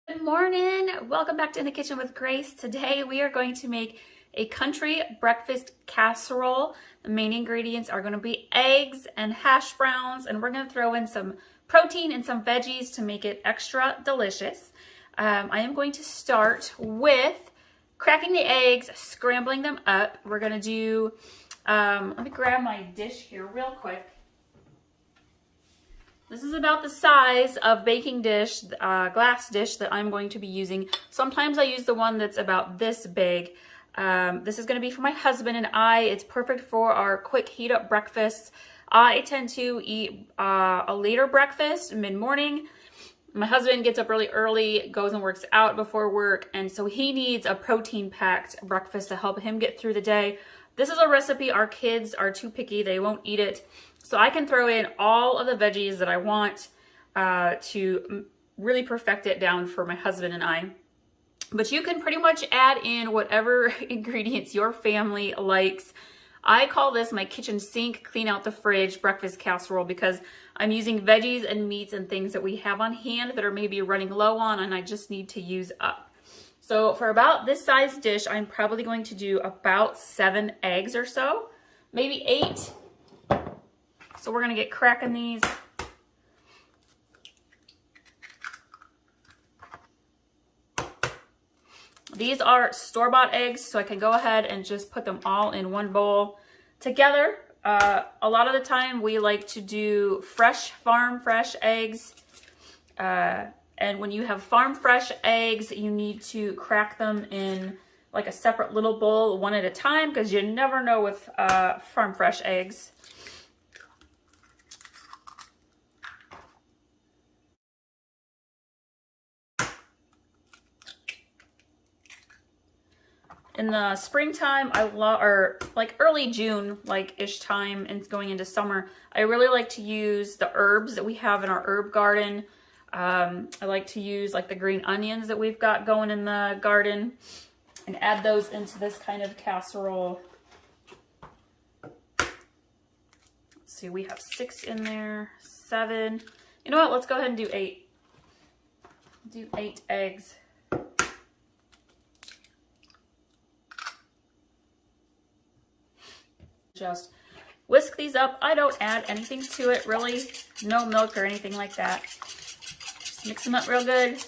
Good morning. Welcome back to In the Kitchen with Grace. Today we are going to make a country breakfast casserole. The main ingredients are going to be eggs and hash browns, and we're going to throw in some protein and some veggies to make it extra delicious. I am going to start with cracking the eggs, scrambling them up. We're going to do, let me grab my dish here real quick. This is about the size of baking dish, glass dish that I'm going to be using. Sometimes I use the one that's about this big. This is going to be for my husband and I. It's perfect for our quick heat up breakfasts. I tend to eat a later breakfast, mid-morning. My husband gets up really early, goes and works out before work, and so he needs a protein-packed breakfast to help him get through the day. This is a recipe our kids are too picky. They won't eat it. So I can throw in all of the veggies that I want to really perfect it down for my husband and I. But you can pretty much add in whatever ingredients your family likes. I call this my kitchen sink, clean out the fridge breakfast casserole because I'm using veggies and meats and things that we have on hand that are maybe running low on and I just need to use up. So for about this size dish, I'm probably going to do about 7 eggs or so, maybe 8. So we're going to get cracking these. These are store-bought eggs, so I can go ahead and just put them all in one bowl together. A lot of the time we like to do farm fresh eggs. And when you have farm fresh eggs, you need to crack them in like a separate little bowl one at a time because you never know with farm fresh eggs. In the springtime, or like early June, like-ish time, and going into summer, I really like to use the herbs that we have in our herb garden. I like to use like the green onions that we've got going in the garden and add those into this kind of casserole. Let's see, we have 6 in there, 7. You know what? Let's go ahead and do 8. Do 8 eggs. Just whisk these up. I don't add anything to it really. No milk or anything like that. Just mix them up real good.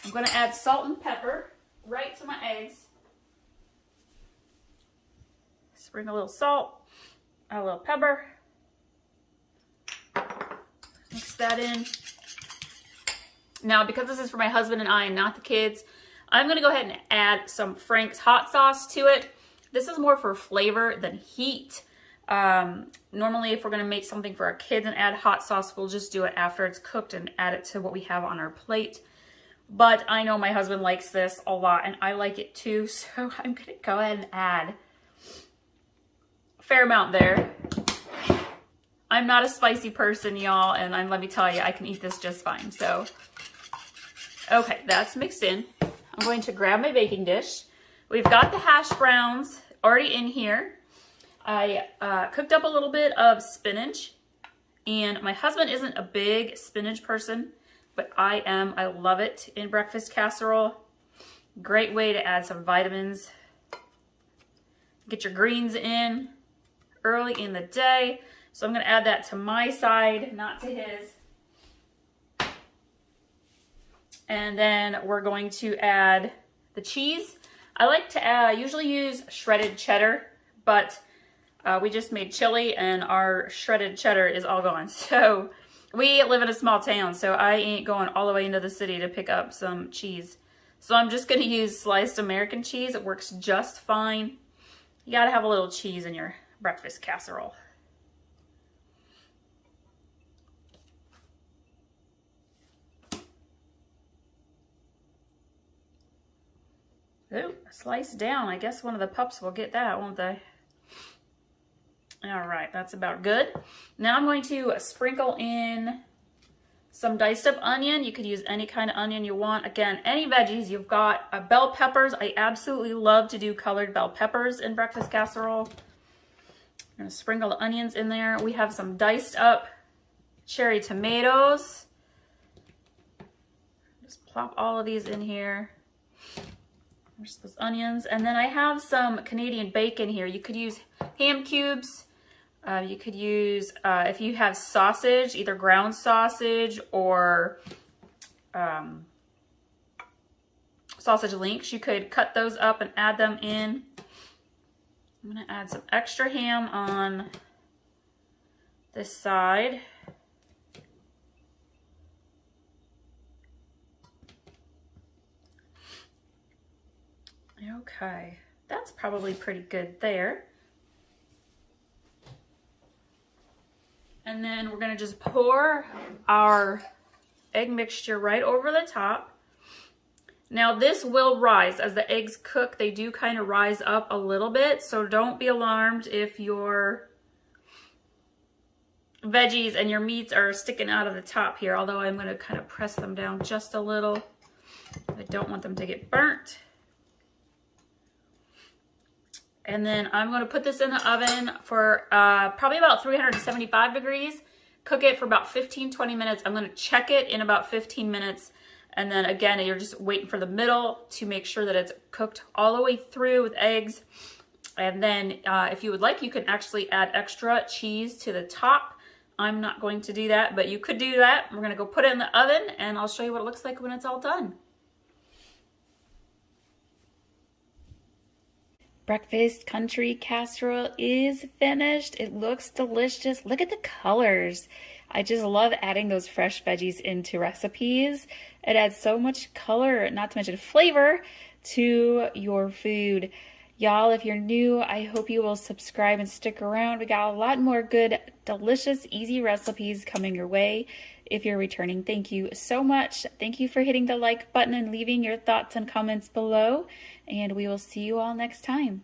I'm going to add salt and pepper right to my eggs. Sprinkle a little salt, a little pepper. Mix that in. Now, because this is for my husband and I and not the kids, I'm going to go ahead and add some Frank's hot sauce to it. This is more for flavor than heat. Normally, if we're going to make something for our kids and add hot sauce, we'll just do it after it's cooked and add it to what we have on our plate. But I know my husband likes this a lot and I like it too, so I'm going to go ahead and add a fair amount there. I'm not a spicy person, y'all, and let me tell you, I can eat this just fine. So, okay, that's mixed in. I'm going to grab my baking dish. We've got the hash browns already in here. I cooked up a little bit of spinach, and my husband isn't a big spinach person, but I am. I love it in breakfast casserole. Great way to add some vitamins. Get your greens in early in the day. So I'm going to add that to my side, not to his. And then we're going to add the cheese. I like to usually use shredded cheddar, but we just made chili and our shredded cheddar is all gone. So we live in a small town, so I ain't going all the way into the city to pick up some cheese. So I'm just going to use sliced American cheese. It works just fine. You got to have a little cheese in your breakfast casserole. Ooh, sliced down. I guess one of the pups will get that, won't they? All right, that's about good. Now I'm going to sprinkle in some diced up onion. You could use any kind of onion you want. Again, any veggies you've got. Bell peppers. I absolutely love to do colored bell peppers in breakfast casserole. I'm going to sprinkle the onions in there. We have some diced up cherry tomatoes. Just plop all of these in here. There's those onions. And then I have some Canadian bacon here. You could use ham cubes. You could use, if you have sausage, either ground sausage or sausage links, you could cut those up and add them in. I'm going to add some extra ham on this side. Okay, that's probably pretty good there. And then we're gonna just pour our egg mixture right over the top. Now this will rise as the eggs cook. They do kind of rise up a little bit, so don't be alarmed if your veggies and your meats are sticking out of the top here, although I'm gonna kind of press them down just a little. I don't want them to get burnt. And then I'm going to put this in the oven for probably about 375 degrees. Cook it for about 15-20 minutes. I'm going to check it in about 15 minutes. And then again, you're just waiting for the middle to make sure that it's cooked all the way through with eggs. And then if you would like, you can actually add extra cheese to the top. I'm not going to do that, but you could do that. We're going to go put it in the oven and I'll show you what it looks like when it's all done. Breakfast country casserole is finished. It looks delicious. Look at the colors. I just love adding those fresh veggies into recipes. It adds so much color, not to mention flavor, to your food. Y'all, if you're new, I hope you will subscribe and stick around. We got a lot more good, delicious, easy recipes coming your way. If you're returning, thank you so much. Thank you for hitting the like button and leaving your thoughts and comments below. And we will see you all next time.